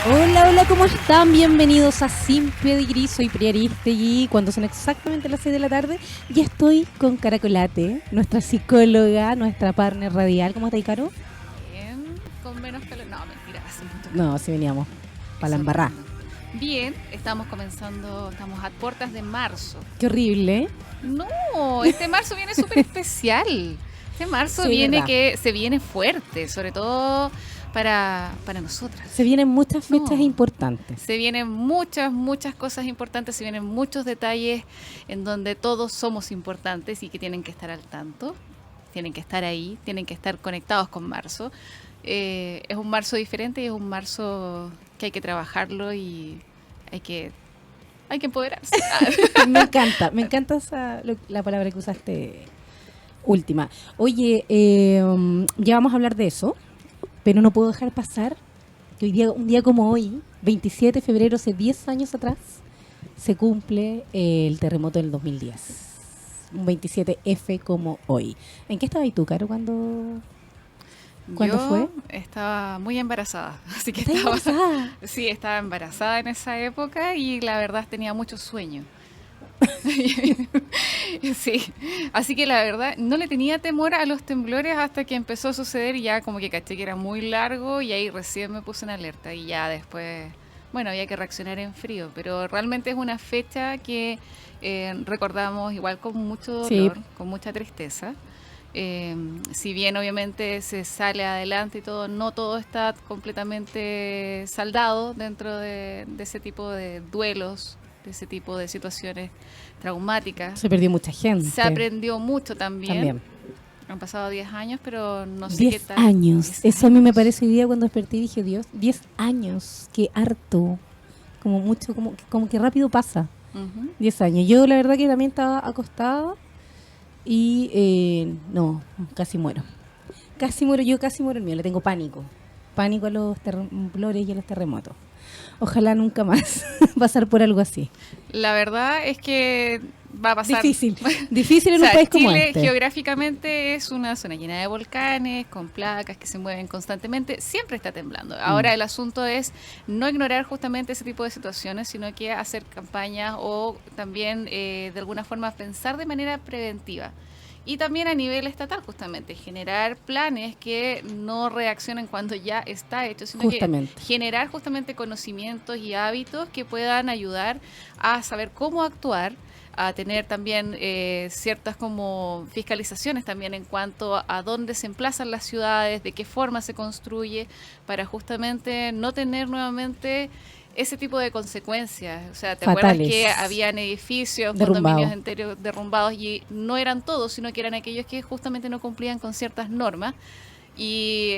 Hola, hola, ¿cómo están? Bienvenidos a Sin Pedigrí, soy Priaristegui. Cuando son exactamente las 6 de la tarde, ya estoy con Caracolate, nuestra psicóloga, nuestra partner radial. ¿Cómo estás, Caro? Bien, con menos calor. No, mentira, hace mucho calor. No, sí veníamos para la Es embarrá. horrendo. Bien, estamos a puertas de marzo. Qué horrible, ¿eh? No, este marzo viene súper especial. Este marzo Sí, viene verdad. que se viene fuerte, sobre todo para nosotras. Se vienen muchas fechas No. importantes. Se vienen muchas cosas importantes, se vienen muchos detalles en donde todos somos importantes y que tienen que estar al tanto, tienen que estar ahí, tienen que estar conectados con marzo. Es un marzo diferente y es un marzo que hay que trabajarlo y hay que empoderarse. Me encanta la palabra que usaste última. Oye, ya vamos a hablar de eso, pero no puedo dejar pasar que hoy día, un día como hoy, 27 de febrero, hace 10 años atrás, se cumple el terremoto del 2010. Un 27F como hoy. ¿En qué estabas tú, Caro, cuándo Yo fue? estaba muy embarazada, así que ¿Estás embarazada? sí, estaba embarazada en esa época y la verdad tenía mucho sueño. Sí, así que la verdad no le tenía temor a los temblores hasta que empezó a suceder y ya como que caché que era muy largo y ahí recién me puse en alerta y ya después, bueno, había que reaccionar en frío, pero realmente es una fecha que recordamos igual con mucho Sí, dolor, con mucha tristeza. Si bien obviamente se sale adelante y todo, no todo está completamente saldado dentro de ese tipo de duelos, de ese tipo de situaciones traumáticas. se perdió mucha Se gente aprendió mucho también. también. Han pasado 10 años, pero no sé qué 10 tal. años. 10 Eso a mí me años. parece hoy día cuando desperté y dije, Dios, 10 años, qué harto. Como mucho, como que rápido pasa. Ujú. 10 años. Yo la verdad que también estaba acostada y no, casi muero. Casi muero, yo casi muero el mío, le tengo pánico. Pánico a los temblores y a los terremotos. Ojalá nunca más pasar por algo así. La verdad es que va a pasar. Difícil, difícil O en un sea, país como Chile este. geográficamente es una zona llena de volcanes, con placas que se mueven constantemente, siempre está temblando. Ahora el asunto es no ignorar justamente ese tipo de situaciones, sino que hacer campañas o también de alguna forma pensar de manera preventiva. Y también a nivel estatal, justamente, generar planes que no reaccionen cuando ya está hecho, sino Justamente. que generar justamente conocimientos y hábitos que puedan ayudar a saber cómo actuar, a tener también ciertas como fiscalizaciones también en cuanto a dónde se emplazan las ciudades, de qué forma se construye, para justamente no tener nuevamente ese tipo de consecuencias. O sea, ¿te acuerdas Fatales. que habían edificios, Derrumbado. condominios enteros derrumbados y no eran todos, sino que eran aquellos que justamente no cumplían con ciertas normas? Y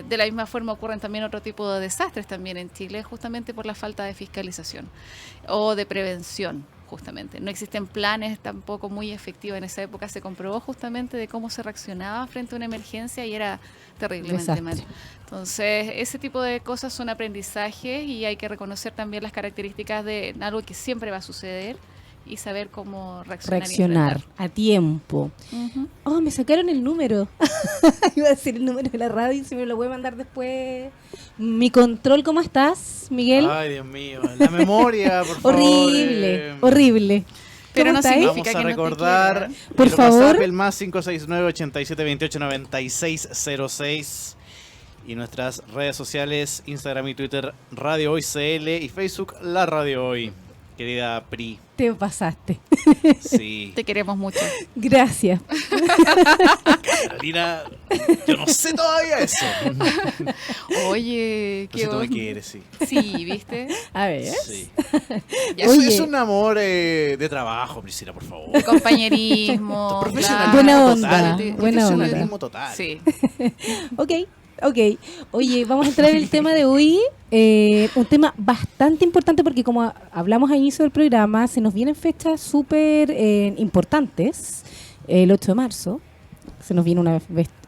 de la misma forma ocurren también otro tipo de desastres también en Chile, justamente por la falta de fiscalización o de prevención, justamente. No existen planes tampoco muy efectivos en esa época. Se comprobó justamente de cómo se reaccionaba frente a una emergencia y era terriblemente Desastre. mal. Entonces, ese tipo de cosas son aprendizajes y hay que reconocer también las características de algo que siempre va a suceder y saber cómo Reaccionar a tiempo. Ujú. Oh, me sacaron el número. Iba a decir el número de la radio y se me lo voy a mandar después. Mi control, ¿cómo estás, Miguel? Ay, Dios mío, la memoria, por favor. Horrible, horrible. Pero ¿Cómo no estáis? significa Vamos a que no te recordar quieran. Por el favor. WhatsApp, el más 569-8728-9606 y nuestras redes sociales, Instagram y Twitter, Radio Hoy CL y Facebook, La Radio Hoy. Querida Pri, Te pasaste. sí. Te queremos mucho. Gracias. Carolina, yo no sé todavía eso. Oye, Pero si tú me quieres, sí. Sí, ¿viste? A ver. Sí. Ya. Eso Oye. es un amor de trabajo, Priscila, por favor. De compañerismo. Profesionalismo Buena onda, total. de- buena onda. Profesionalismo total. Sí. Ok. Oye, vamos a entrar en el tema de hoy. Un tema bastante importante porque como hablamos al inicio del programa, se nos vienen fechas súper importantes. El 8 de marzo se nos viene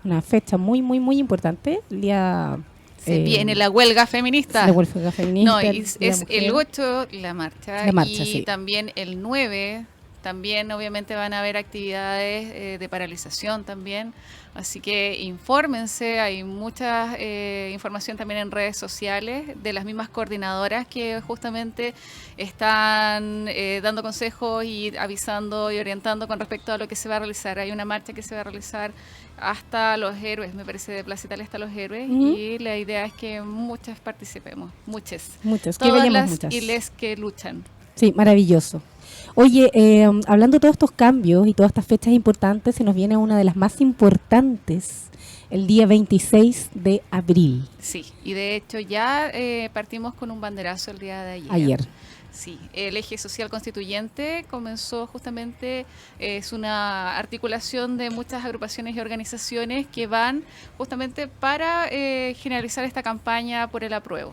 una fecha muy, muy, muy importante. El día... Se viene la huelga feminista. La huelga feminista. No, de es la mujer. el 8 la marcha. La marcha, y sí. también el 9 También obviamente van a haber actividades de paralización también, así que infórmense, hay mucha información también en redes sociales de las mismas coordinadoras que justamente están dando consejos y avisando y orientando con respecto a lo que se va a realizar. Hay una marcha que se va a realizar hasta Los Héroes, me parece, de Plaza Italia hasta Los Héroes, y la idea es que muchas participemos, muchas, que todas vayamos las muchas. y les que luchan. Sí, maravilloso. Oye, hablando de todos estos cambios y todas estas fechas importantes, se nos viene una de las más importantes, el día 26 de abril. Sí, y de hecho ya partimos con un banderazo el día de ayer. Ayer. Sí, el eje social constituyente comenzó justamente, es una articulación de muchas agrupaciones y organizaciones que van justamente para generalizar esta campaña por el apruebo.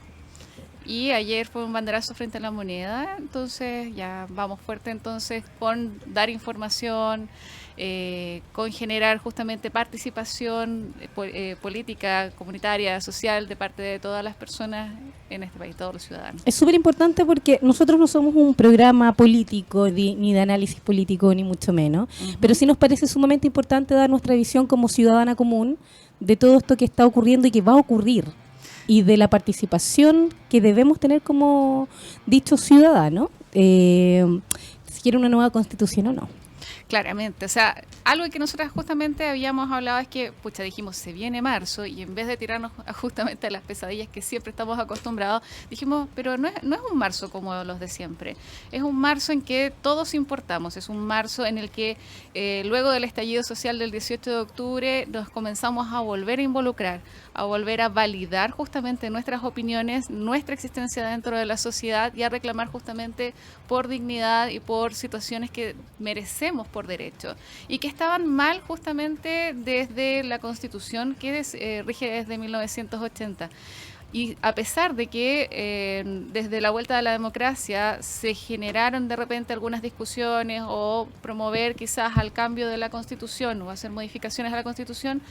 Y ayer fue un banderazo frente a la Moneda, entonces ya vamos fuerte entonces con dar información, con generar justamente participación política, comunitaria, social de parte de todas las personas en este país, todos los ciudadanos. Es súper importante porque nosotros no somos un programa político ni de análisis político, ni mucho menos, pero sí nos parece sumamente importante dar nuestra visión como ciudadana común de todo esto que está ocurriendo y que va a ocurrir, y de la participación que debemos tener como dichos ciudadanos, si quiere una nueva constitución o no. Claramente, o sea, algo que nosotras justamente habíamos hablado es que, pucha, dijimos, se viene marzo, y en vez de tirarnos justamente a las pesadillas que siempre estamos acostumbrados, dijimos, pero no es un marzo como los de siempre, es un marzo en que todos importamos, es un marzo en el que luego del estallido social del 18 de octubre nos comenzamos a volver a involucrar, a volver a validar justamente nuestras opiniones, nuestra existencia dentro de la sociedad, y a reclamar justamente por dignidad y por situaciones que merecemos por derecho, y que estaban mal justamente desde la Constitución que rige desde 1980. Y a pesar de que desde la vuelta a la democracia se generaron de repente algunas discusiones o promover quizás al cambio de la Constitución o hacer modificaciones a la Constitución,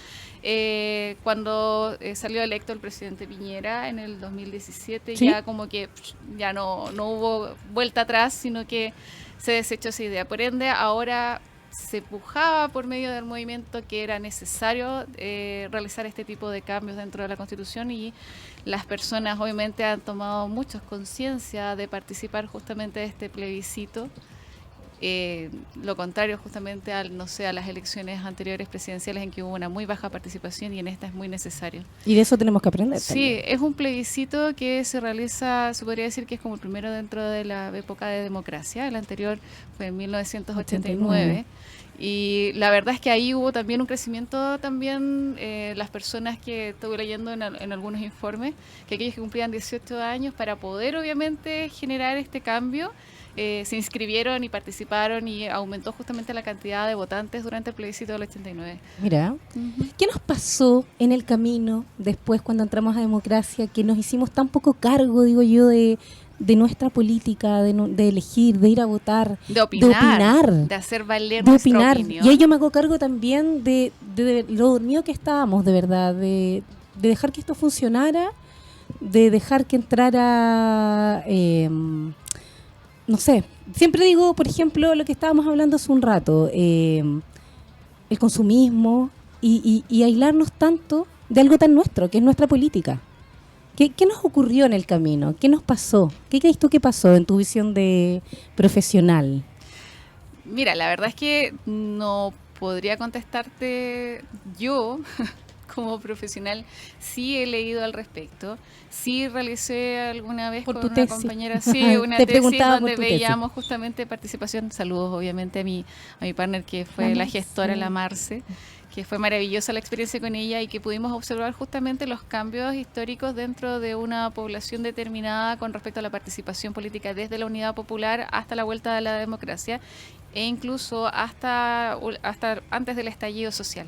cuando salió electo el presidente Piñera en el 2017, ¿sí? Ya como que ya no hubo vuelta atrás, sino que se desechó esa idea. Por ende, ahora se pujaba por medio del movimiento que era necesario realizar este tipo de cambios dentro de la Constitución, y las personas obviamente han tomado mucha conciencia de participar justamente de este plebiscito. Lo contrario justamente a las elecciones anteriores presidenciales, en que hubo una muy baja participación, y en esta es muy necesario. Y de eso tenemos que aprender. Sí, también. es un plebiscito que se realiza, se podría decir que es como el primero dentro de la época de democracia. El anterior fue en 1989. Y la verdad es que ahí hubo también un crecimiento también, las personas que estuve leyendo en algunos informes, que aquellos que cumplían 18 años, para poder obviamente generar este cambio, se inscribieron y participaron, y aumentó justamente la cantidad de votantes durante el plebiscito del 89. Mira, ¿qué nos pasó en el camino después cuando entramos a democracia, que nos hicimos tan poco cargo, digo yo, de nuestra política, de elegir, de ir a votar, de opinar, de hacer valer nuestra opinión? Y ahí yo me hago cargo también de lo dormido que estábamos, de verdad, de dejar que esto funcionara, de dejar que entrara... no sé, siempre digo, por ejemplo, lo que estábamos hablando hace un rato, el consumismo y aislarnos tanto de algo tan nuestro, que es nuestra política. ¿Qué nos ocurrió en el camino? ¿Qué nos pasó? ¿Qué crees tú que pasó en tu visión de profesional? Mira, la verdad es que no podría contestarte yo como profesional. Sí he leído al respecto, sí realicé alguna vez por con tu una tesis. compañera, sí, una Te tesis preguntaba donde por tu veíamos justamente participación. Saludos obviamente a mi partner, que fue la gestora, la Marce, que fue maravillosa la experiencia con ella, y que pudimos observar justamente los cambios históricos dentro de una población determinada con respecto a la participación política, desde la Unidad Popular hasta la vuelta a la democracia, e incluso hasta antes del estallido social.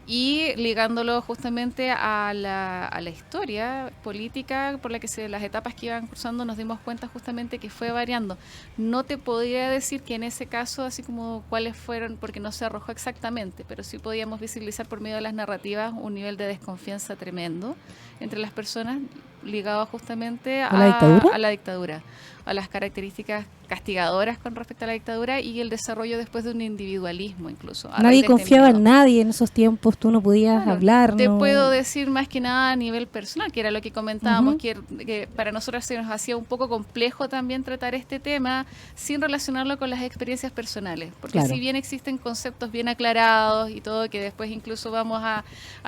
Y ligándolo justamente a la historia política por la que las etapas que iban cruzando, nos dimos cuenta justamente que fue variando. No te podría decir que en ese caso, así como cuáles fueron, porque no se arrojó exactamente, pero sí podíamos visibilizar por medio de las narrativas un nivel de desconfianza tremendo entre las personas. ligado justamente ¿A la dictadura? a la dictadura, a las características castigadoras con respecto a la dictadura y el desarrollo después de un individualismo incluso. A Nadie raíz de este confiaba miedo. en nadie en esos tiempos, tú no podías Claro, hablar, te no. puedo decir más que nada a nivel personal, que era lo que comentábamos, Ujú. que para nosotros se nos hacía un poco complejo también tratar este tema sin relacionarlo con las experiencias personales, porque Claro. si bien existen conceptos bien aclarados y todo, que después incluso vamos a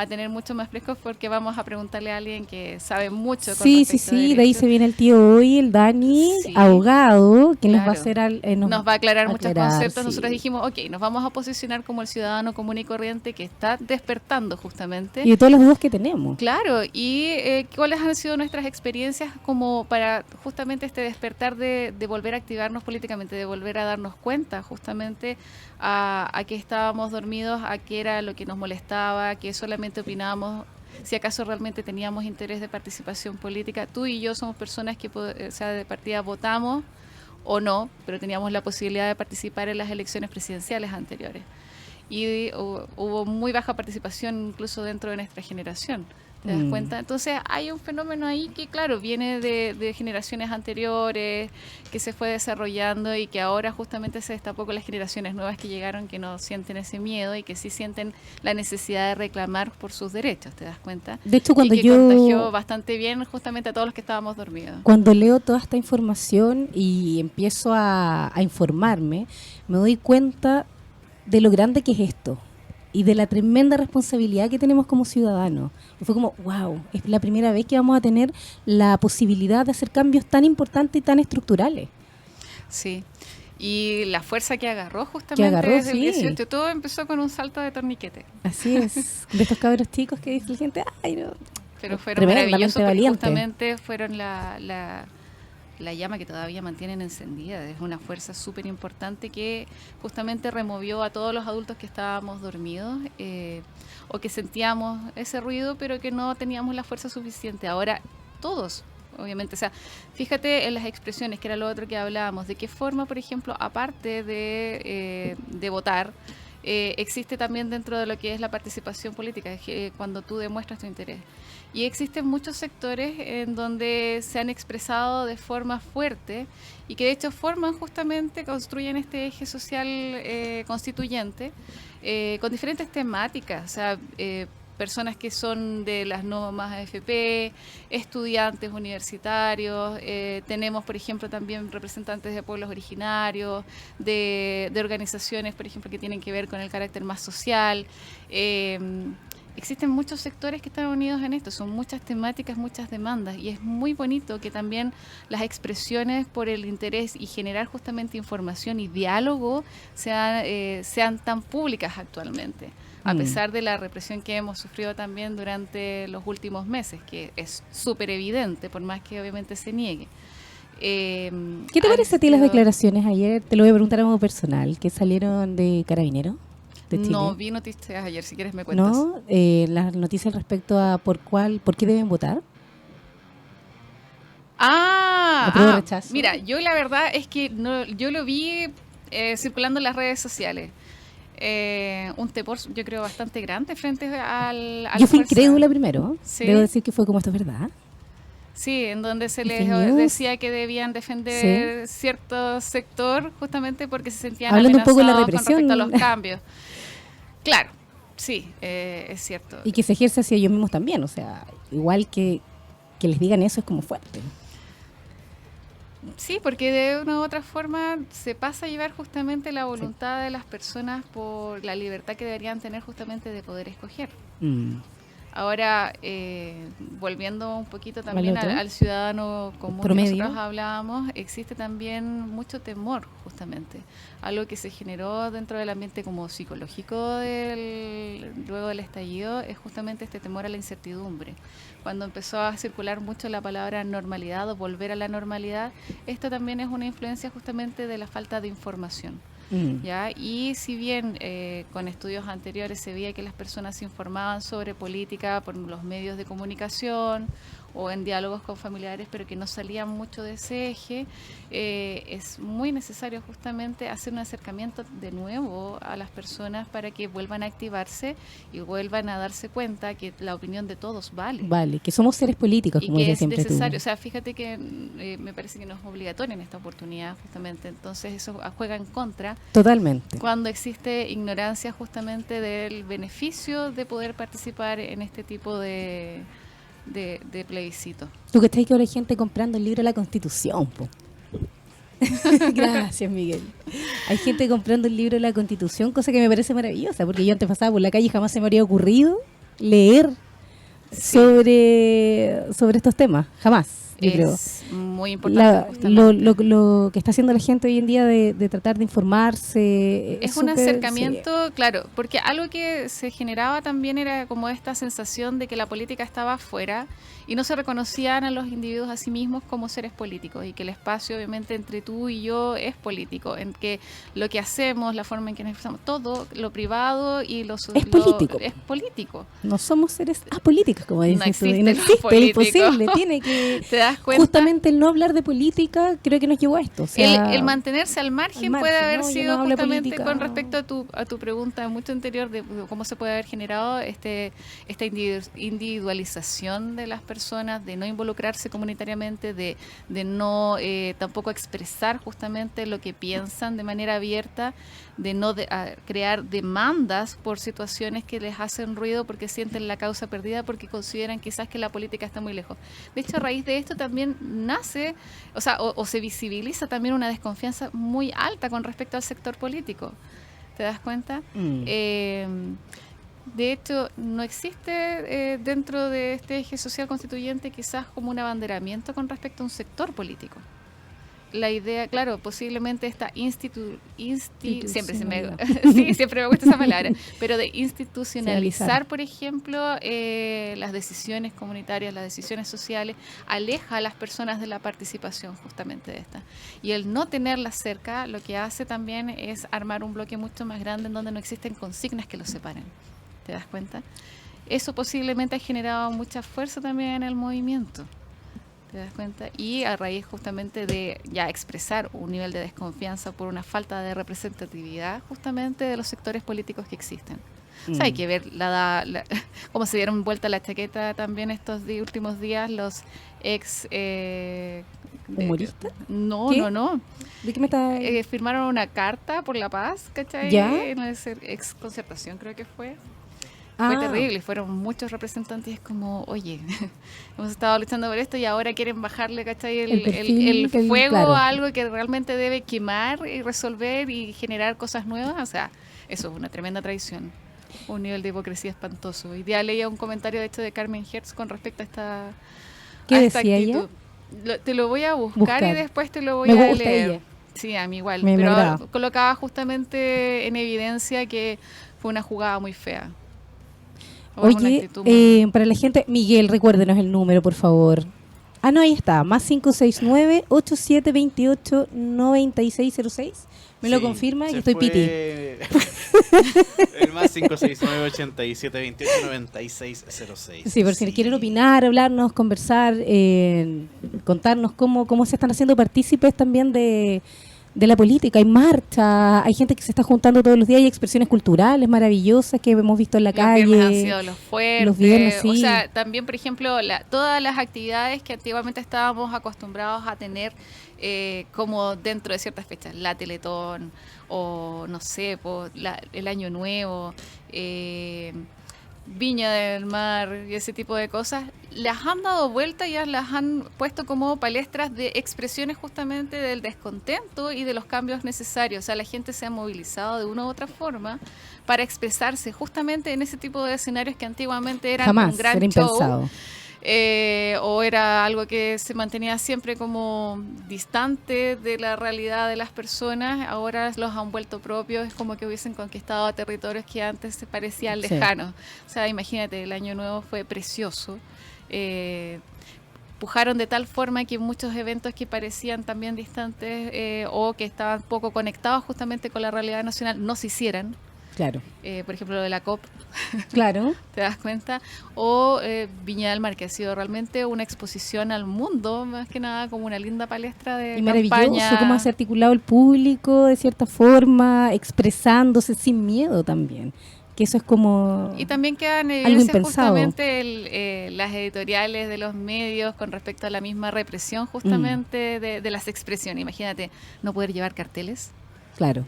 tener mucho más frescos porque vamos a preguntarle a alguien que sabe mucho con Sí, respecto a de ahí derecho. se viene el tío hoy, el Dani, Sí, abogado, que nos va a claro. hacer Nos va a aclarar muchos conceptos. sí. Nosotros dijimos, ok, nos vamos a posicionar como el ciudadano común y corriente que está despertando justamente. Y de todas las dudas que tenemos. Claro, y cuáles han sido nuestras experiencias como para justamente este despertar de volver a activarnos políticamente, de volver a darnos cuenta justamente a que estábamos dormidos, a qué era lo que nos molestaba, que solamente opinábamos, si acaso realmente teníamos interés de participación política. Tú y yo somos personas que, o sea, de partida votamos o no, pero teníamos la posibilidad de participar en las elecciones presidenciales anteriores. Y hubo muy baja participación incluso dentro de nuestra generación. ¿Te das cuenta? Entonces hay un fenómeno ahí que, claro, viene de generaciones anteriores, que se fue desarrollando y que ahora justamente se destapó con las generaciones nuevas que llegaron, que no sienten ese miedo y que sí sienten la necesidad de reclamar por sus derechos, ¿te das cuenta? De hecho, cuando y que contagió bastante bien justamente a todos los que estábamos dormidos. Cuando leo toda esta información y empiezo a informarme, me doy cuenta de lo grande que es esto y de la tremenda responsabilidad que tenemos como ciudadanos. Y fue como, wow, es la primera vez que vamos a tener la posibilidad de hacer cambios tan importantes y tan estructurales. Sí, y la fuerza que agarró justamente desde el 18, todo empezó con un salto de torniquete. Así es, de estos cabros chicos que dice la gente, ay no. Pero fueron maravillosos porque valiente. justamente fueron la llama que todavía mantienen encendida. Es una fuerza súper importante que justamente removió a todos los adultos que estábamos dormidos o que sentíamos ese ruido, pero que no teníamos la fuerza suficiente. Ahora todos, obviamente, o sea, fíjate en las expresiones, que era lo otro que hablábamos, de qué forma, por ejemplo, aparte de votar, existe también dentro de lo que es la participación política, cuando tú demuestras tu interés. Y existen muchos sectores en donde se han expresado de forma fuerte y que de hecho construyen este eje social constituyente con diferentes temáticas, o sea, personas que son de las no más AFP, estudiantes universitarios, tenemos, por ejemplo, también representantes de pueblos originarios, de organizaciones, por ejemplo, que tienen que ver con el carácter más social. Existen muchos sectores que están unidos en esto, son muchas temáticas, muchas demandas, y es muy bonito que también las expresiones por el interés y generar justamente información y diálogo sean tan públicas actualmente, a pesar de la represión que hemos sufrido también durante los últimos meses, que es súper evidente, por más que obviamente se niegue. ¿Qué te parece a ti las declaraciones ayer? Te lo voy a preguntar a modo personal, que salieron de Carabineros. No vi noticias ayer, si quieres me cuentas. ¿No? Las noticias respecto a por qué deben votar. Mira, yo la verdad es que yo lo vi circulando en las redes sociales. Un temor, yo creo, bastante grande frente al yo fui incrédula primero. ¿Sí? Debo decir que fue como esto es verdad. Sí, en donde se les decía que debían defender cierto sector justamente porque se sentían hablando amenazados un poco de la represión con respecto a los cambios. Claro, sí, es cierto. Y que se ejerce hacia ellos mismos también, o sea, igual que les digan eso es como fuerte. Sí, porque de una u otra forma se pasa a llevar justamente la voluntad de las personas por la libertad que deberían tener justamente de poder escoger. Ahora, volviendo un poquito también al ciudadano común promedio, que nosotros hablábamos, existe también mucho temor justamente. Algo que se generó dentro del ambiente como psicológico luego del estallido es justamente este temor a la incertidumbre. Cuando empezó a circular mucho la palabra normalidad o volver a la normalidad, esto también es una influencia justamente de la falta de información. ¿Ya? Y si bien con estudios anteriores se veía que las personas se informaban sobre política por los medios de comunicación o en diálogos con familiares, pero que no salían mucho de ese eje, es muy necesario justamente hacer un acercamiento de nuevo a las personas para que vuelvan a activarse y vuelvan a darse cuenta que la opinión de todos vale. Vale, que somos seres políticos, Y como que decía es siempre tú. necesario, o sea, fíjate que me parece que no es obligatorio en esta oportunidad justamente, entonces eso juega en contra Totalmente. cuando existe ignorancia justamente del beneficio de poder participar en este tipo de plebiscito. Tú que estás que ahora hay gente comprando el libro de la Constitución, po. Gracias, Miguel. Hay gente comprando el libro de la Constitución, cosa que me parece maravillosa, porque yo antes pasaba por la calle y jamás se me habría ocurrido leer sobre estos temas, jamás. Yo creo. Es muy importante lo que está haciendo la gente hoy en día de tratar de informarse. Es un acercamiento, claro, porque algo que se generaba también era como esta sensación de que la política estaba afuera y no se reconocían a los individuos a sí mismos como seres políticos y que el espacio obviamente entre tú y yo es político, en que lo que hacemos, la forma en que nos expresamos, todo lo privado y lo es político. Es político. No somos seres apolíticos, como dices No tú. existe, No existe, es imposible. Tiene que... ¿Te das cuenta? Justamente el no hablar de política creo que nos llevó a esto. O sea, el mantenerse al margen puede haber no, yo sido no hablo de justamente política. con respecto a tu pregunta mucho anterior de cómo se puede haber generado esta individualización de las personas, de no involucrarse comunitariamente, de no tampoco expresar justamente lo que piensan de manera abierta, de no crear demandas por situaciones que les hacen ruido porque sienten la causa perdida, porque consideran quizás que la política está muy lejos. De hecho, a raíz de esto también nace, o se visibiliza también una desconfianza muy alta con respecto al sector político. ¿Te das cuenta? De hecho, no existe dentro de este eje social constituyente quizás como un abanderamiento con respecto a un sector político. La idea, claro, posiblemente esta siempre siempre me gusta esa palabra, pero de institucionalizar, por ejemplo, las decisiones comunitarias, las decisiones sociales, aleja a las personas de la participación justamente de esta. Y el no tenerlas cerca, lo que hace también es armar un bloque mucho más grande en donde no existen consignas que los separen. ¿Te das cuenta? Eso posiblemente ha generado mucha fuerza también en el movimiento. ¿Te das cuenta? Y a raíz justamente de ya expresar un nivel de desconfianza por una falta de representatividad justamente de los sectores políticos que existen. O sea, hay que ver cómo se dieron vuelta la chaqueta también estos últimos días los ex... ¿Humoristas? No, ¿Qué? no. ¿De qué me está...? Firmaron una carta por la paz, ¿cachai? ¿Ya? En la ex concertación creo que fue. Fue terrible, fueron muchos representantes y es como, oye, hemos estado luchando por esto y ahora quieren bajarle, ¿cachai? El fuego claro. a algo que realmente debe quemar y resolver y generar cosas nuevas. O sea, eso es una tremenda traición, un nivel de hipocresía espantoso. Hoy día leía un comentario de hecho de Carmen Hertz con respecto a esta ¿Qué esta decía actitud. Te lo voy a buscar y después te lo voy me a gusta leer. ella. Sí, a mí igual, Me pero agrada. colocaba justamente en evidencia que fue una jugada muy fea. Oye, para la gente, Miguel, recuérdenos el número, por favor. Ah, no, ahí está, más 569-8728-9606. ¿Me lo confirma? Que estoy piti. El más 569-8728-9606. Sí, por si quieren opinar, hablarnos, conversar, contarnos cómo se están haciendo partícipes también de la política. Hay marcha, hay gente que se está juntando todos los días, hay expresiones culturales maravillosas que hemos visto en la calle. Los viernes han sido los fuertes. Los viernes, sí. O sea, también, por ejemplo, todas las actividades que antiguamente estábamos acostumbrados a tener como dentro de ciertas fechas, la Teletón o, no sé, el Año Nuevo, Viña del Mar y ese tipo de cosas, las han dado vuelta y las han puesto como palestras de expresiones justamente del descontento y de los cambios necesarios. O sea, la gente se ha movilizado de una u otra forma para expresarse justamente en ese tipo de escenarios que antiguamente eran Jamás, un gran era show. impensado. O era algo que se mantenía siempre como distante de la realidad de las personas, ahora los han vuelto propios, es como que hubiesen conquistado territorios que antes se parecían lejanos. O sea, imagínate, el Año Nuevo fue precioso, pujaron de tal forma que muchos eventos que parecían también distantes o que estaban poco conectados justamente con la realidad nacional no se hicieran. Claro. Por ejemplo, de la COP, Claro. ¿te das cuenta? O Viña del Mar, que ha sido realmente una exposición al mundo, más que nada como una linda palestra de Y maravilloso campaña. cómo se ha articulado el público de cierta forma, expresándose sin miedo también. Que eso es como... Y también quedan en algo evidencia impensado. justamente las editoriales de los medios con respecto a la misma represión justamente de las expresiones. Imagínate, no poder llevar carteles. Claro.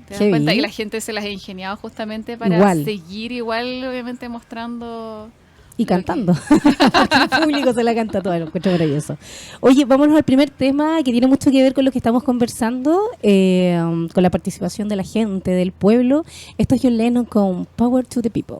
¿Te das Heavy. cuenta? Y la gente se las ha ingeniado justamente para Igual. seguir igual, obviamente, mostrando... Y lo que- cantando. Porque el público se la canta todo, lo encuentro maravilloso. Oye, vámonos al primer tema que tiene mucho que ver con lo que estamos conversando, con la participación de la gente, del pueblo. Esto es John Lennon con Power to the People.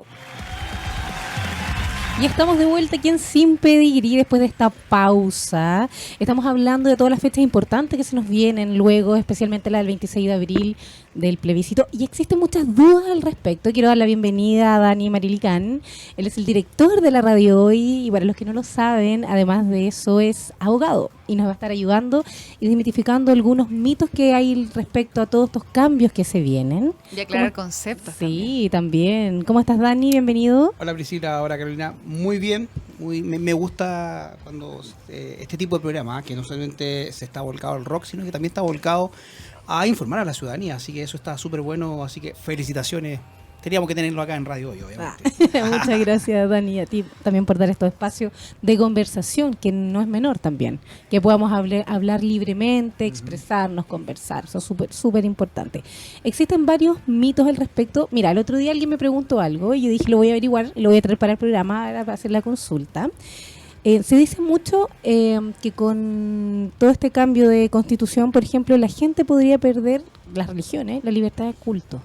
Y estamos de vuelta aquí en Sin Pedigrí después de esta pausa. Estamos hablando de todas las fechas importantes que se nos vienen luego, especialmente la del 26 de abril del plebiscito. Y existen muchas dudas al respecto. Quiero dar la bienvenida a Dani Marilicán. Él es el director de la Radio Hoy y para los que no lo saben, además de eso es abogado y nos va a estar ayudando y desmitificando algunos mitos que hay respecto a todos estos cambios que se vienen. Y aclarar ¿Cómo? conceptos. Sí, también. ¿Cómo estás, Dani? Bienvenido. Hola Priscila, hola Carolina, muy bien, me gusta cuando este tipo de programa, que no solamente se está volcado al rock, sino que también está volcado a informar a la ciudadanía, así que eso está súper bueno, así que felicitaciones, teníamos que tenerlo acá en Radio Hoy, obviamente. Muchas gracias, Dani, a ti también por dar estos espacios de conversación, que no es menor también, que podamos hablar libremente, expresarnos, conversar, eso es súper importante. Existen varios mitos al respecto. Mira, el otro día alguien me preguntó algo y yo dije, lo voy a averiguar, lo voy a traer para el programa, para hacer la consulta. Se dice mucho que con todo este cambio de constitución, por ejemplo, la gente podría perder, las religiones, la libertad de culto.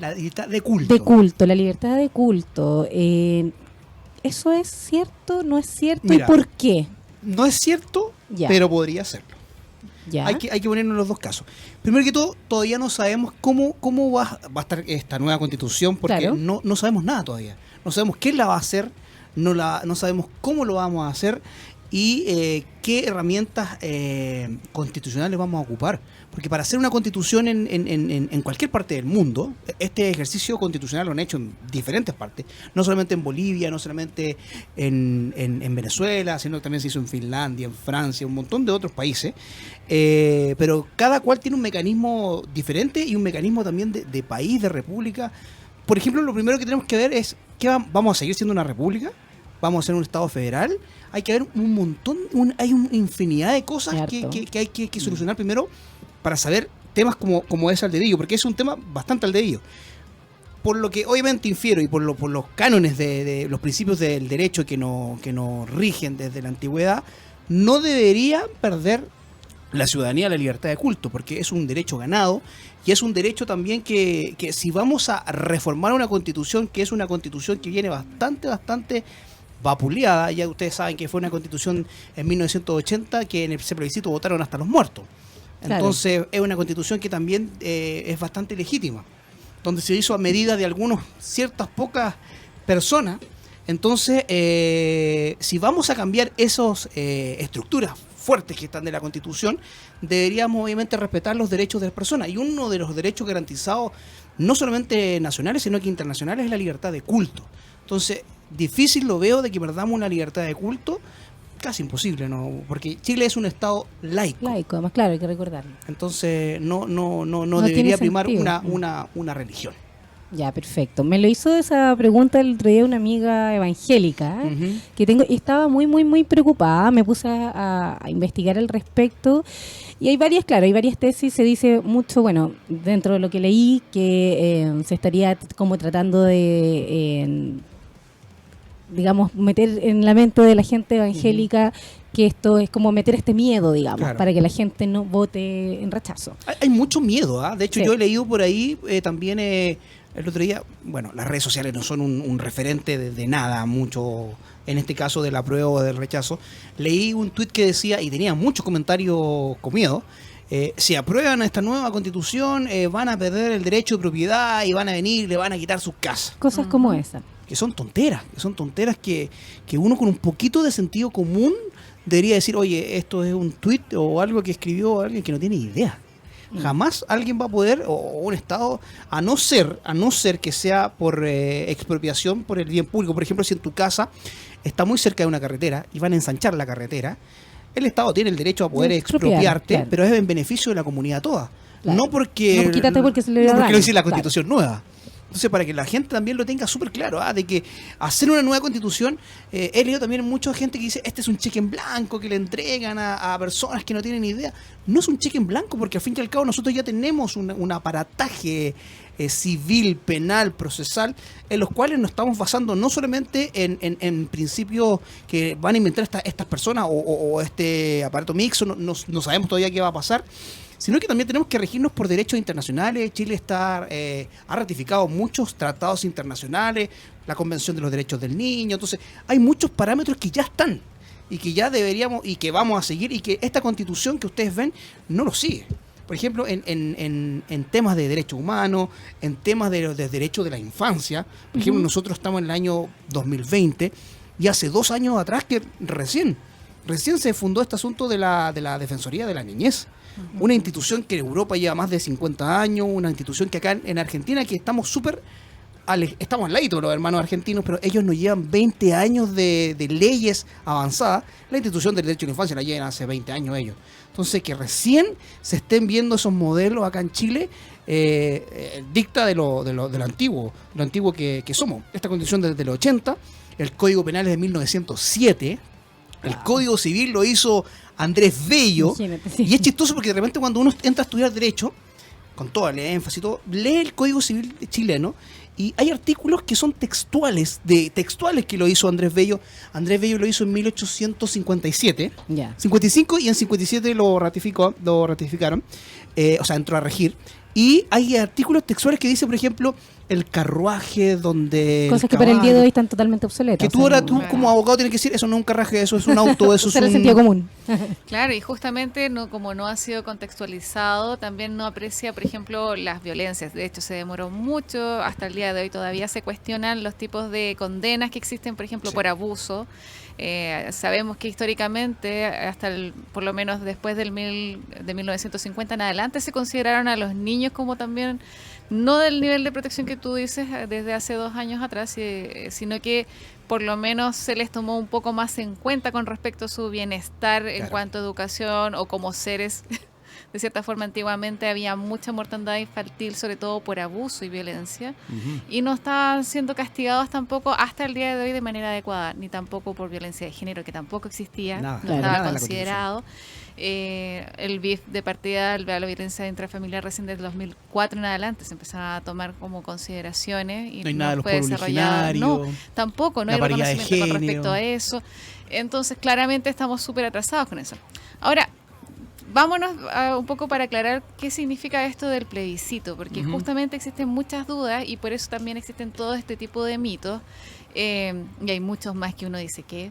La libertad de culto. De culto, la libertad de culto. ¿Eso es cierto? ¿No es cierto? Mira, ¿Y por qué? No es cierto, Ya. pero podría serlo. ¿Ya? Hay que ponernos en los dos casos. Primero que todo, todavía no sabemos cómo va a estar esta nueva constitución, porque Claro. no sabemos nada todavía. No sabemos quién la va a hacer, no sabemos cómo lo vamos a hacer y qué herramientas constitucionales vamos a ocupar. Porque para hacer una constitución en cualquier parte del mundo, este ejercicio constitucional lo han hecho en diferentes partes, no solamente en Bolivia, no solamente en Venezuela, sino que también se hizo en Finlandia, en Francia, un montón de otros países, pero cada cual tiene un mecanismo diferente y un mecanismo también de país, de república. Por ejemplo, lo primero que tenemos que ver es que vamos a seguir siendo una república, vamos a ser un estado federal. Hay que ver un montón, hay una infinidad de cosas Cierto. que hay que solucionar primero para saber temas como es el dedillo, porque es un tema bastante al dedillo. Por lo que obviamente infiero y por los cánones de los principios del derecho que nos rigen desde la antigüedad, no debería perder la ciudadanía la libertad de culto, porque es un derecho ganado y es un derecho también que si vamos a reformar una constitución, que es una constitución que viene bastante vapuleada, ya ustedes saben que fue una constitución en 1980 que en ese plebiscito votaron hasta los muertos. Claro. Entonces es una constitución que también es bastante legítima, donde se hizo a medida de algunos ciertas pocas personas. Entonces, si vamos a cambiar esas estructuras fuertes que están de la Constitución, deberíamos obviamente respetar los derechos de las personas. Y uno de los derechos garantizados, no solamente nacionales, sino que internacionales, es la libertad de culto. Entonces, difícil lo veo de que perdamos una libertad de culto, casi imposible, ¿no? Porque Chile es un estado laico. Laico, además, claro, hay que recordarlo. Entonces, no tiene debería primar sentido. una religión. Ya, perfecto. Me lo hizo esa pregunta el otro día una amiga evangélica que tengo y estaba muy preocupada. Me puse a investigar al respecto y hay varias tesis. Se dice mucho, bueno, dentro de lo que leí, que se estaría como tratando de, digamos, meter en la mente de la gente evangélica que esto es como meter este miedo, digamos, Claro. para que la gente no vote en rechazo. Hay mucho miedo, ¿ah? De hecho, Sí. yo he leído por ahí también el otro día, bueno, las redes sociales no son un referente de nada, mucho, en este caso del apruebo o del rechazo. Leí un tuit que decía, y tenía muchos comentarios con miedo, si aprueban esta nueva constitución, van a perder el derecho de propiedad y van a venir, le van a quitar sus casas. Cosas como esa. Que son tonteras que uno con un poquito de sentido común debería decir, oye, esto es un tuit o algo que escribió alguien que no tiene idea. Jamás alguien va a poder, o un Estado, a no ser que sea por expropiación por el bien público. Por ejemplo, si en tu casa está muy cerca de una carretera y van a ensanchar la carretera, el Estado tiene el derecho a poder expropiarte, claro. pero es en beneficio de la comunidad toda. Claro. No porque, No, quítate porque se le no da porque daño, lo dice la claro. Constitución nueva. Entonces, para que la gente también lo tenga súper claro, de que hacer una nueva constitución, he leído también mucha gente que dice, este es un cheque en blanco que le entregan a personas que no tienen idea. No es un cheque en blanco, porque al fin y al cabo nosotros ya tenemos un aparataje civil, penal, procesal, en los cuales nos estamos basando no solamente en principios que van a inventar estas personas o este aparato mixto, no sabemos todavía qué va a pasar, sino que también tenemos que regirnos por derechos internacionales. Chile ha ratificado muchos tratados internacionales, la Convención de los Derechos del Niño. Entonces, hay muchos parámetros que ya están y que ya deberíamos y que vamos a seguir, y que esta Constitución que ustedes ven no lo sigue. Por ejemplo, en temas de derechos humanos, en temas de derechos de la infancia. Por ejemplo, nosotros estamos en el año 2020 y hace 2 años atrás que recién se fundó este asunto de la Defensoría de la Niñez. Una institución que en Europa lleva más de 50 años, una institución que acá en Argentina que estamos estamos al ladito los hermanos argentinos, pero ellos nos llevan 20 años de leyes avanzadas. La institución del derecho de la infancia la llevan hace 20 años ellos. Entonces, que recién se estén viendo esos modelos acá en Chile, dicta de lo antiguo que somos. Esta constitución desde los 80, el Código Penal es de 1907, el Código Civil lo hizo Andrés Bello. Imagínate, sí. Y es chistoso porque de repente cuando uno entra a estudiar Derecho, con todo el énfasis y todo, lee el Código Civil chileno y hay artículos que son textuales que lo hizo Andrés Bello. Andrés Bello lo hizo en 1857, Ya. 55, y en 57 lo ratificaron, o sea, entró a regir. Y hay artículos textuales que dice, por ejemplo, el carruaje donde... Cosas que para el día de hoy están totalmente obsoletas. Que tú ahora, tú como abogado tienes que decir, eso no es un carruaje, eso es un auto, eso es Usar el un... sentido común. Claro, y justamente como no ha sido contextualizado, también no aprecia, por ejemplo, las violencias. De hecho, se demoró mucho, hasta el día de hoy todavía se cuestionan los tipos de condenas que existen, por ejemplo, por abuso. Sabemos que históricamente, por lo menos después de 1950 en adelante, se consideraron a los niños como también, no del nivel de protección que tú dices desde hace 2 años atrás, sino que por lo menos se les tomó un poco más en cuenta con respecto a su bienestar en cuanto a educación o como seres. De cierta forma, antiguamente había mucha mortandad infantil, sobre todo por abuso y violencia, y no estaban siendo castigados tampoco hasta el día de hoy de manera adecuada, ni tampoco por violencia de género, que tampoco existía, Nada, no claro, estaba nada en la considerado. El BIF de partida, la violencia intrafamiliar, recién desde 2004 en adelante se empezaron a tomar como consideraciones y No hay nada de los fue pueblos desarrollado. No, originarios, tampoco, no la hay paridad de reconocimiento con respecto género. a eso. Entonces, claramente estamos súper atrasados con eso. Ahora, vámonos un poco para aclarar qué significa esto del plebiscito, porque justamente existen muchas dudas y por eso también existen todo este tipo de mitos. Y hay muchos más que uno dice que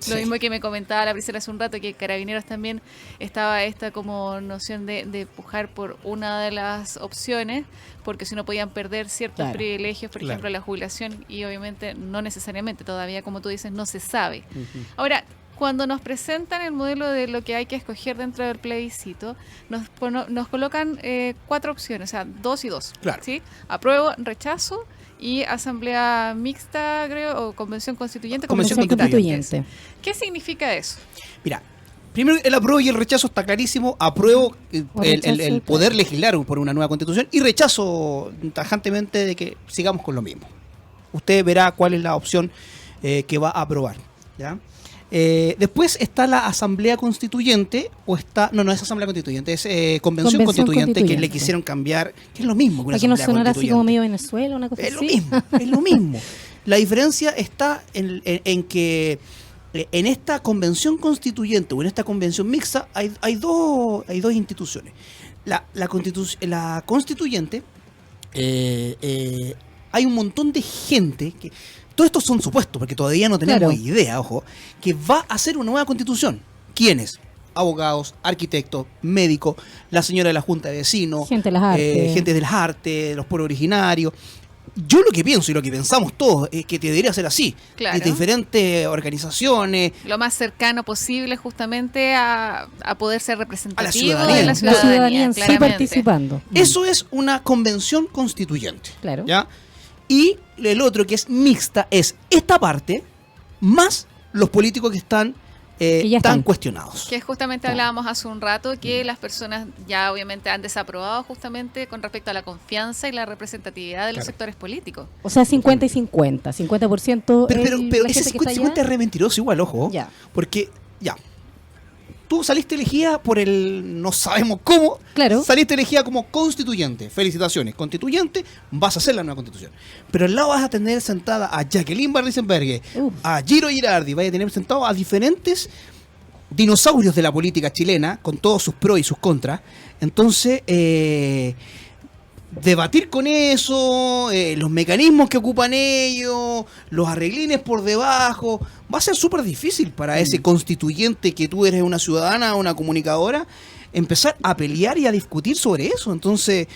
lo mismo que me comentaba la Priscila hace un rato, que Carabineros también estaba esta como noción de pujar por una de las opciones, porque si no podían perder ciertos privilegios, por ejemplo la jubilación, y obviamente no necesariamente, todavía como tú dices no se sabe. Ahora, cuando nos presentan el modelo de lo que hay que escoger dentro del plebiscito, nos colocan 4 opciones, o sea, 2 y 2. Claro. ¿Sí? Apruebo, rechazo y asamblea mixta, creo, o convención constituyente. Convención constituyente. ¿Qué significa eso? Mira, primero el apruebo y el rechazo está clarísimo. Apruebo O rechazo, el poder legislar por una nueva constitución, y rechazo tajantemente de que sigamos con lo mismo. Usted verá cuál es la opción que va a aprobar, ¿ya? Después está la asamblea constituyente, no es asamblea constituyente, es convención constituyente, que le quisieron cambiar, que es lo mismo que una Para que no asamblea sonara así como constituyente. medio Venezuela, una cosa Es así. es lo mismo. La diferencia está en que en esta convención constituyente o en esta convención mixta hay dos instituciones. La constituyente, hay un montón de gente que... Todo esto son supuestos, porque todavía no tenemos idea, ojo, que va a hacer una nueva constitución. ¿Quiénes? Abogados, arquitectos, médicos, la señora de la Junta de Vecinos, Gente de las artes. gente de las artes, los pueblos originarios. Yo lo que pienso y lo que pensamos todos es que debería ser así. Claro. De diferentes organizaciones. Lo más cercano posible justamente a poder ser representativo ciudadanía. de la La ciudadanía, ciudadanía en sí claramente. participando. Eso es una convención constituyente. Claro. ¿Ya? Y el otro que es mixta es esta parte más los políticos que están ya tan están. cuestionados. Que justamente Claro. hablábamos hace un rato que las personas ya obviamente han desaprobado justamente con respecto a la confianza y la representatividad de los Claro. sectores políticos. O sea, 50 y 50. 50% Pero la ese gente que está 50-50 allá. es re mentiroso igual, ojo. Ya. Porque, ya, tú saliste elegida por el, no sabemos cómo, Claro. saliste elegida como constituyente. Felicitaciones, constituyente, vas a hacer la nueva constitución. Pero al lado vas a tener sentada a Jacqueline Van Riesenberghe, Uf. a Giro Girardi, vas a tener sentado a diferentes dinosaurios de la política chilena, con todos sus pros y sus contras. Entonces, debatir con eso, los mecanismos que ocupan ellos, los arreglines por debajo, va a ser súper difícil para ese constituyente que tú eres una ciudadana, una comunicadora, empezar a pelear y a discutir sobre eso. Entonces,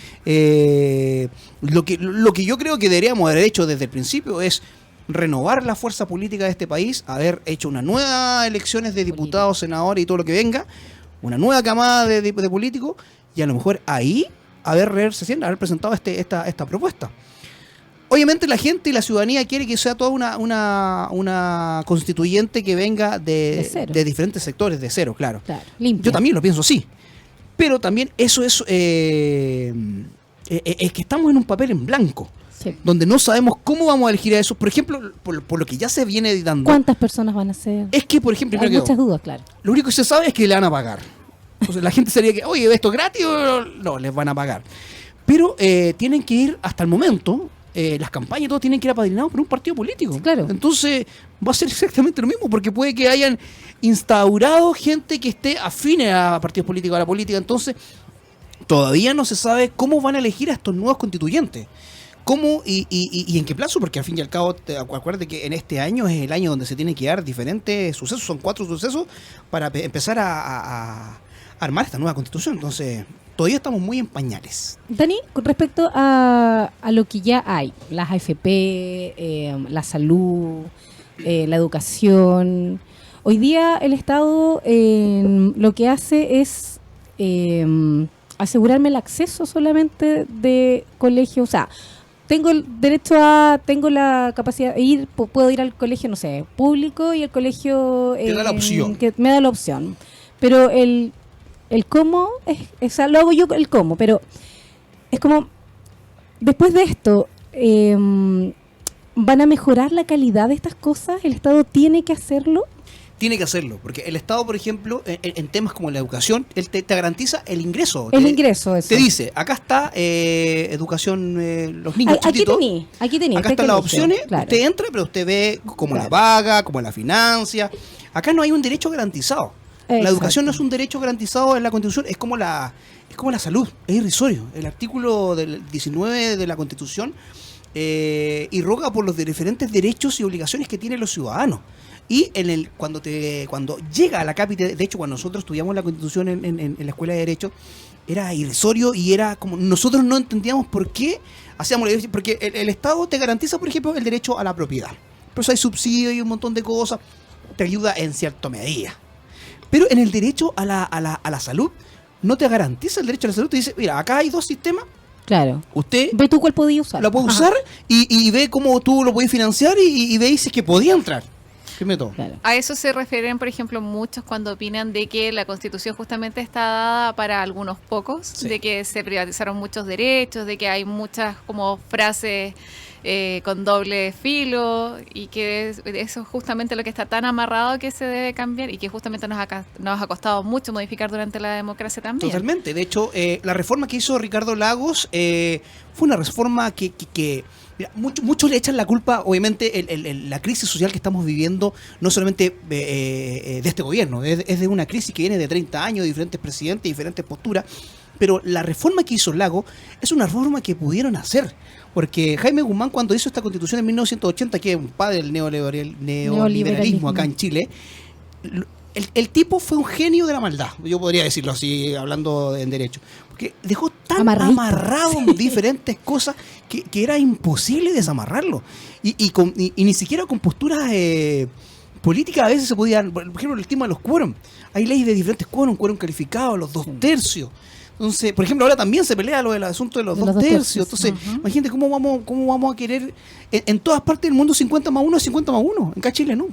lo que yo creo que deberíamos haber hecho desde el principio es renovar la fuerza política de este país, haber hecho una nueva elecciones de diputados, senadores y todo lo que venga, una nueva camada de políticos, y a lo mejor ahí haber presentado esta propuesta. Obviamente la gente y la ciudadanía quiere que sea toda una constituyente que venga De cero. de diferentes sectores, de cero, claro. Claro, limpia. Yo también lo pienso así. Pero también eso es que estamos en un papel en blanco, Sí. donde no sabemos cómo vamos a elegir a esos. Por ejemplo, por lo que ya se viene dando, ¿Cuántas personas van a ser? es que, por ejemplo, Hay primero que muchas todo, dudas, claro. lo único que se sabe es que le van a pagar. Entonces la gente sería que, oye, ¿esto es gratis o no? Les van a pagar. Pero tienen que ir, hasta el momento, las campañas y todo tienen que ir apadrinados por un partido político. Sí, claro. Entonces va a ser exactamente lo mismo, porque puede que hayan instaurado gente que esté afine a partidos políticos, a la política. Entonces todavía no se sabe cómo van a elegir a estos nuevos constituyentes. ¿Cómo y en qué plazo? Porque al fin y al cabo, acuérdate que en este año es el año donde se tienen que dar diferentes sucesos, son 4 sucesos para empezar a armar esta nueva constitución. Entonces, todavía estamos muy en pañales. Dani, con respecto a lo que ya hay, las AFP, la salud, la educación, hoy día el Estado lo que hace es asegurarme el acceso solamente de colegio, o sea, tengo el derecho tengo la capacidad de ir, puedo ir al colegio, no sé, público y el colegio Te da la opción. que me da la opción, pero el cómo o sea, lo hago yo el cómo, pero es como después de esto van a mejorar la calidad de estas cosas, el Estado tiene que hacerlo. Tiene que hacerlo, porque el Estado, por ejemplo, en temas como la educación, él te garantiza el ingreso. El ingreso, eso. Te dice, acá está educación, los niños Aquí chiquitos. tenía. Acá usted están las elige, opciones, claro. usted entra, pero usted ve cómo la Claro. paga, cómo la financia. Acá no hay un derecho garantizado. La Exacto. educación no es un derecho garantizado en la Constitución, es como la salud, es irrisorio. El artículo del 19 de la Constitución irroga por los diferentes derechos y obligaciones que tienen los ciudadanos. Y cuando llega a la capital, de hecho, cuando nosotros estudiamos la Constitución en la Escuela de Derecho, era irrisorio y era como nosotros no entendíamos por qué hacíamos la, porque el Estado te garantiza, por ejemplo, el derecho a la propiedad. Por eso hay subsidios y un montón de cosas, te ayuda en cierta medida. Pero en el derecho a la salud no te garantiza el derecho a la salud, te dice, mira, acá hay 2 sistemas, Claro. usted Ve tú cuál podía usar. lo puede Ajá. usar y ve cómo tú lo puedes financiar y ve si es que podía entrar. Primero todo. Claro. A eso se refieren, por ejemplo, muchos cuando opinan de que la Constitución justamente está dada para algunos pocos, Sí. de que se privatizaron muchos derechos, de que hay muchas como frases con doble filo y que eso es justamente lo que está tan amarrado que se debe cambiar y que justamente nos ha costado mucho modificar durante la democracia también. Totalmente. De hecho, la reforma que hizo Ricardo Lagos fue una reforma que mira, muchos le echan la culpa, obviamente, la crisis social que estamos viviendo, no solamente de este gobierno, es de una crisis que viene de 30 años, de diferentes presidentes, diferentes posturas, pero la reforma que hizo Lagos es una reforma que pudieron hacer, porque Jaime Guzmán, cuando hizo esta constitución en 1980, que es un padre del neoliberalismo acá en Chile, el tipo fue un genio de la maldad, yo podría decirlo así, hablando en derecho, porque dejó tan tan Amarradito. amarrado en diferentes cosas que era imposible desamarrarlo. Y ni siquiera con posturas políticas a veces se podían, por ejemplo, el tema de los quórum. Hay leyes de diferentes quórum calificados, los 2/3. Entonces, por ejemplo, ahora también se pelea lo del asunto de los 2/3. Entonces, imagínate cómo vamos a querer en todas partes del mundo 50+1 es 50+1. En Chile no.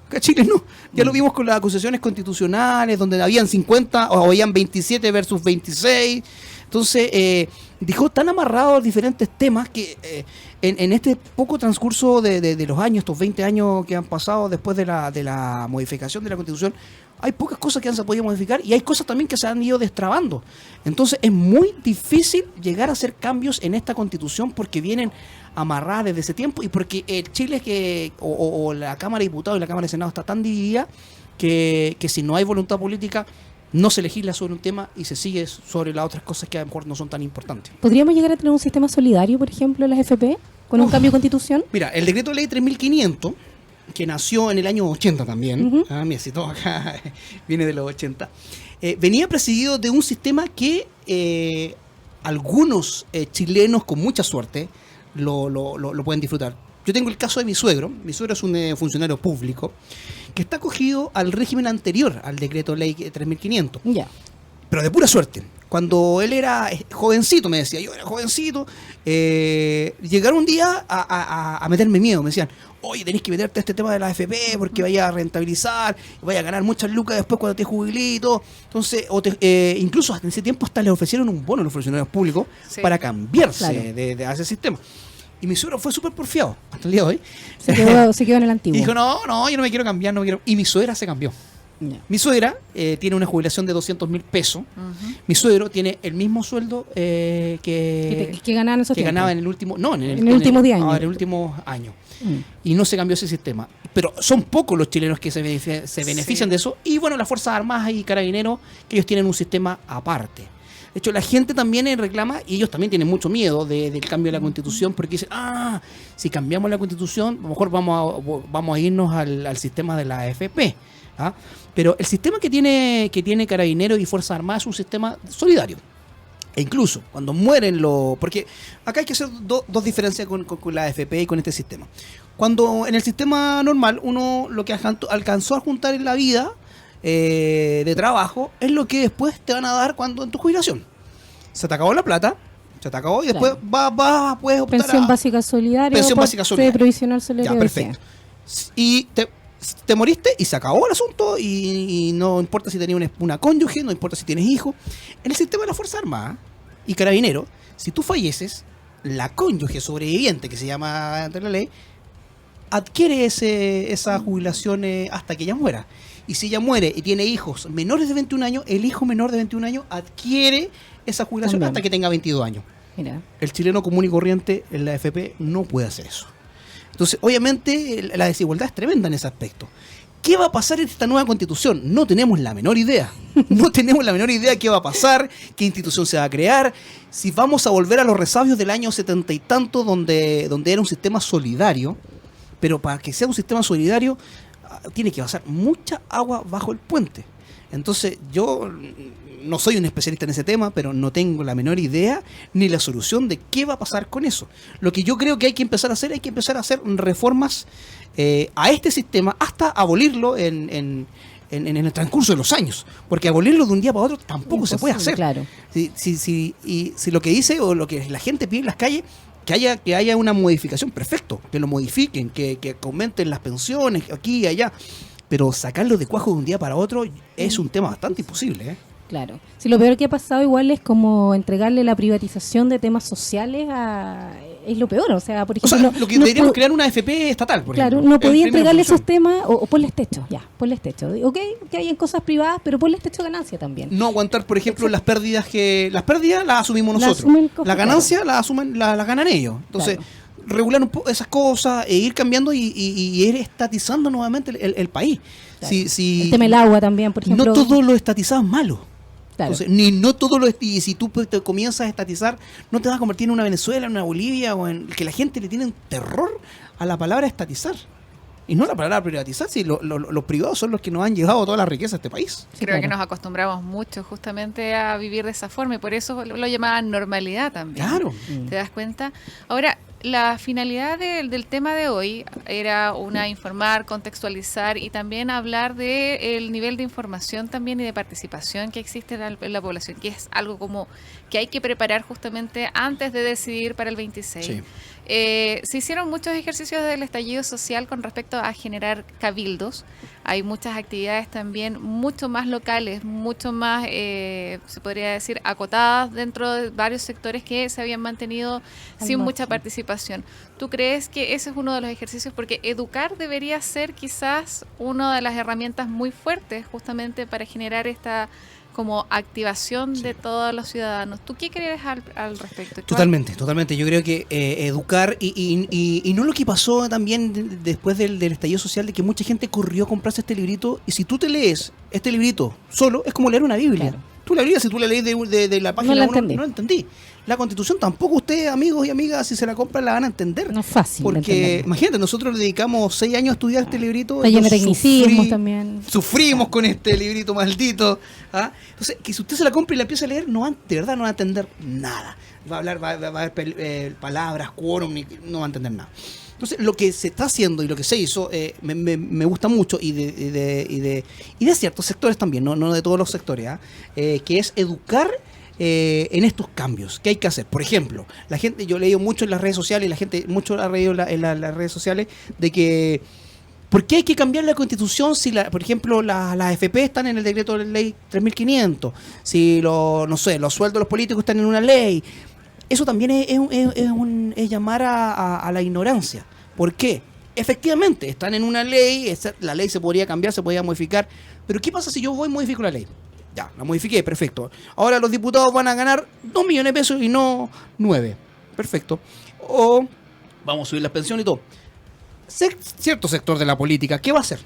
Acá Chile no. Ya lo vimos con las acusaciones constitucionales, donde habían 50 o habían 27 versus 26. Entonces, dejó tan amarrados diferentes temas que en este poco transcurso de los años, estos 20 años que han pasado después de la modificación de la Constitución, hay pocas cosas que han se podido modificar y hay cosas también que se han ido destrabando. Entonces, es muy difícil llegar a hacer cambios en esta Constitución porque vienen amarradas desde ese tiempo y porque Chile o la Cámara de Diputados y la Cámara de Senado está tan dividida que si no hay voluntad política no se legisla sobre un tema y se sigue sobre las otras cosas que a lo mejor no son tan importantes. ¿Podríamos llegar a tener un sistema solidario, por ejemplo, en las FP, con un cambio de constitución? Mira, el decreto de ley 3500, que nació en el año 80 también, mira, si todo acá viene de los 80, venía presidido de un sistema que algunos chilenos con mucha suerte lo pueden disfrutar. Yo tengo el caso de mi suegro. Mi suegro es un funcionario público que está acogido al régimen anterior al decreto ley 3500. Ya. Pero de pura suerte. Cuando él era jovencito, me decía, yo era jovencito, llegaron un día a meterme miedo. Me decían, oye, tenés que meterte a este tema de la AFP porque vaya a rentabilizar, vaya a ganar muchas lucas después cuando te jubilito. Entonces, incluso en ese tiempo hasta le ofrecieron un bono a los funcionarios públicos para cambiarse de ese sistema. Y mi suegro fue súper porfiado hasta el día de hoy. Se quedó en el antiguo. Y dijo, no, yo no me quiero cambiar, no me quiero. Y mi suegra se cambió. Ya. Mi suegra tiene una jubilación de 200.000 pesos. Mi suegro tiene el mismo sueldo que ganaban esos que tiempos. ganaba en el último, no, en el último año. En el último año. Y no se cambió ese sistema. Pero son pocos los chilenos que se benefician de eso. Y bueno, las Fuerzas Armadas y Carabineros, que ellos tienen un sistema aparte. De hecho, la gente también reclama, y ellos también tienen mucho miedo del cambio de la Constitución, porque dicen, si cambiamos la Constitución, a lo mejor vamos a irnos al sistema de la AFP. Pero el sistema que tiene Carabineros y Fuerzas Armadas es un sistema solidario. E incluso cuando mueren porque acá hay que hacer dos diferencias con la AFP y con este sistema. Cuando en el sistema normal uno lo que alcanzó a juntar en la vida de trabajo es lo que después te van a dar cuando en tu jubilación. Se te acabó la plata, se te acabó y después puedes optar pensión básica solidaria, pensión básica solidaria, provisional solidaria. Ya, perfecto. Y te moriste y se acabó el asunto y no importa si tenías una cónyuge, no importa si tienes hijos. En el sistema de la Fuerza Armada y Carabineros, si tú falleces, la cónyuge sobreviviente, que se llama ante la ley, adquiere esa jubilación hasta que ella muera. Y si ella muere y tiene hijos menores de 21 años, el hijo menor de 21 años adquiere esa jubilación hasta que tenga 22 años. Mira. El chileno común y corriente en la AFP no puede hacer eso. Entonces, obviamente, la desigualdad es tremenda en ese aspecto. ¿Qué va a pasar en esta nueva Constitución? No tenemos la menor idea. No tenemos la menor idea de qué va a pasar, qué institución se va a crear, si vamos a volver a los resabios del año 70 y tanto, donde era un sistema solidario. Pero para que sea un sistema solidario, tiene que pasar mucha agua bajo el puente. Entonces, yo no soy un especialista en ese tema, pero no tengo la menor idea ni la solución de qué va a pasar con eso. Lo que yo creo que hay que empezar a hacer reformas a este sistema hasta abolirlo en el transcurso de los años. Porque abolirlo de un día para otro tampoco se puede hacer. Claro. Si lo que dice o lo que la gente pide en las calles, que haya una modificación, perfecto, que lo modifiquen, que aumenten las pensiones aquí y allá. Pero sacarlo de cuajo de un día para otro es un tema bastante imposible, ¿eh? Claro. Si lo peor que ha pasado igual es como entregarle la privatización de temas sociales es lo peor. O sea, por ejemplo... lo que deberíamos crear una AFP estatal, por ejemplo. Claro, no podía entregarle esos temas o ponles techo, ponles techo. Ok, que hay en cosas privadas, pero ponles techo de ganancia también. No aguantar, por ejemplo, las pérdidas las asumimos nosotros. La ganancia la asumen, la ganan ellos. Entonces... Claro. Regular un poco esas cosas e ir cambiando y ir estatizando nuevamente el país. Claro. El tema del agua también, por ejemplo. No todo lo estatizado es malo. Claro. Entonces, no todo y si tú te comienzas a estatizar, no te vas a convertir en una Venezuela, en una Bolivia o en que la gente le tiene un terror a la palabra estatizar. Y no la palabra privatizar, si los privados son los que nos han llevado toda la riqueza a este país. Sí, Creo que claro. nos acostumbramos mucho justamente a vivir de esa forma y por eso lo llamaban normalidad también. Claro. ¿Te das cuenta? Ahora, la finalidad del tema de hoy era informar, contextualizar y también hablar del nivel de información también y de participación que existe en la población, que es algo como que hay que preparar justamente antes de decidir para el 26. Sí. Se hicieron muchos ejercicios del estallido social con respecto a generar cabildos. Hay muchas actividades también mucho más locales, mucho más, se podría decir, acotadas dentro de varios sectores que se habían mantenido Al sin máximo. mucha participación. ¿Tú crees que ese es uno de los ejercicios? Porque educar debería ser quizás una de las herramientas muy fuertes justamente para generar esta como activación de todos los ciudadanos. ¿Tú qué crees al respecto? Totalmente. Yo creo que educar y no lo que pasó también después del estallido social, de que mucha gente corrió a comprarse este librito, y si tú te lees este librito solo, es como leer una Biblia. Claro. Tú la Biblia, si tú la lees de la página No la 1, entendí. no la entendí. La Constitución tampoco ustedes, amigos y amigas, si se la compran, la van a entender. No es fácil. de Porque, entenderlo. imagínate, nosotros le dedicamos 6 años a estudiar este librito. Está lleno de yo tecnicismos sufrí- también. Sufrimos con este librito maldito. ¿Ah? Entonces, que si usted se la compra y la empieza a leer, de verdad no va a entender nada. Va a hablar, va a haber palabras, quórum, no va a entender nada. Entonces, lo que se está haciendo y lo que se hizo me gusta mucho, y de ciertos sectores también, no de todos los sectores, que es educar en estos cambios. ¿Qué hay que hacer? Por ejemplo, la gente, yo he leído mucho en las redes sociales, y la gente mucho ha leído en las redes sociales, de que ¿por qué hay que cambiar la Constitución si, por ejemplo, las AFP están en el decreto de ley 3500? Si los sueldos de los políticos están en una ley. Eso también es llamar a la ignorancia. ¿Por qué? Efectivamente, están en una ley, la ley se podría cambiar, se podría modificar, pero ¿qué pasa si yo voy y modifico la ley? Ya, la modifiqué, perfecto. Ahora los diputados van a ganar 2 millones de pesos y no 9. Perfecto. O vamos a subir las pensiones y todo. Cierto sector de la política, ¿qué va a hacer?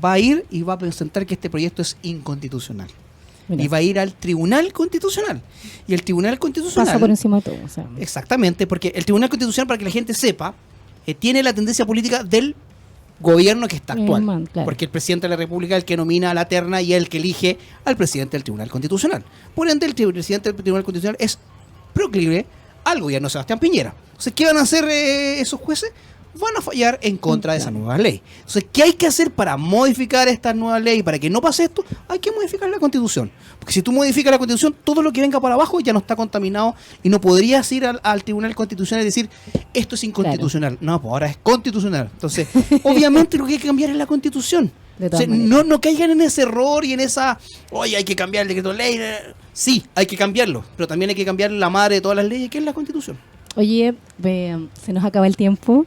Va a ir y va a presentar que este proyecto es inconstitucional. Mira, Y va a ir al Tribunal Constitucional. Y el Tribunal Constitucional... pasa por encima de todo. O sea, Exactamente, porque el Tribunal Constitucional, para que la gente sepa, tiene la tendencia política del gobierno que está actual. Claro. Porque el presidente de la República es el que nomina a la terna y es el que elige al presidente del Tribunal Constitucional. Por ende, el presidente del Tribunal Constitucional es proclive al gobierno de Sebastián Piñera. Entonces, ¿qué van a hacer esos jueces? Van a fallar en contra de esa nueva ley. Entonces, ¿qué hay que hacer para modificar esta nueva ley? Para que no pase esto, hay que modificar la Constitución. Porque si tú modificas la Constitución, todo lo que venga para abajo ya no está contaminado y no podrías ir al Tribunal Constitucional y decir, esto es inconstitucional. No, pues ahora es constitucional. Entonces, obviamente lo que hay que cambiar es la Constitución. De todas O sea, maneras. no caigan en ese error y en esa, oye, hay que cambiar el decreto de ley. Sí, hay que cambiarlo, pero también hay que cambiar la madre de todas las leyes, que es la Constitución. Oye, se nos acaba el tiempo.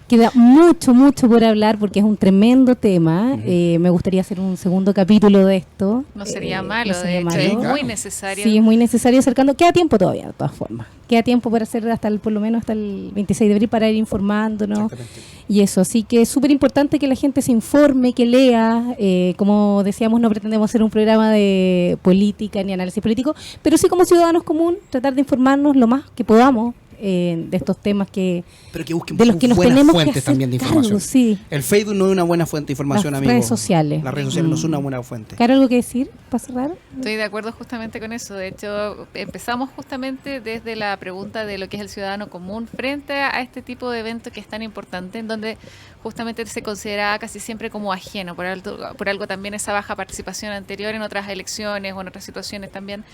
Queda mucho por hablar porque es un tremendo tema. Me gustaría hacer un segundo capítulo de esto. No sería malo, no sería de hecho, malo. es Claro. muy necesario. Sí, es muy necesario acercando. Queda tiempo todavía, de todas formas. Queda tiempo para hacer por lo menos hasta el 26 de abril para ir informándonos. Y eso, así que es súper importante que la gente se informe, que lea. Como decíamos, no pretendemos hacer un programa de política ni análisis político, pero sí como ciudadanos común, tratar de informarnos lo más que podamos de estos temas Pero que busquen de los que nos buenas tenemos que fuentes hacer también de cargo, información. sí. El Facebook no es una buena fuente de información, Las amigo. redes sociales. Las redes sociales no son una buena fuente. ¿Caro, algo que decir para cerrar? Estoy de acuerdo justamente con eso. De hecho, empezamos justamente desde la pregunta de lo que es el ciudadano común frente a este tipo de evento que es tan importante, en donde justamente se consideraba casi siempre como ajeno, por algo también esa baja participación anterior en otras elecciones o en otras situaciones también,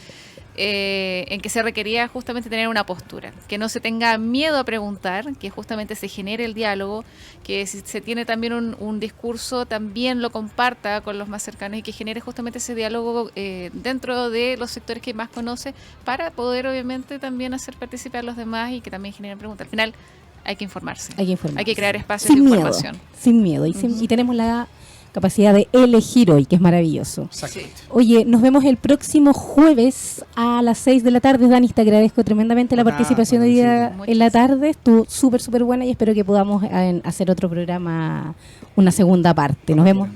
en que se requería justamente tener una postura, que no se tenga miedo a preguntar, que justamente se genere el diálogo, que si se tiene también un discurso, también lo comparta con los más cercanos y que genere justamente ese diálogo dentro de los sectores que más conoce para poder obviamente también hacer participar a los demás y que también generen preguntas. Al final hay que informarse, Hay que informarse. hay que crear espacios Sin de miedo, información. sin miedo. Y tenemos la capacidad de elegir hoy, que es maravilloso. Exactamente. Oye, nos vemos el próximo jueves a las 6 de la tarde. Dani, te agradezco tremendamente la Por nada, participación hoy día Muchas en la tarde. Estuvo súper buena y espero que podamos hacer otro programa, una segunda parte. Nos vemos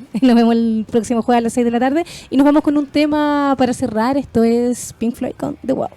el próximo jueves a las 6 de la tarde y nos vamos con un tema para cerrar. Esto es Pink Floyd con The Wall.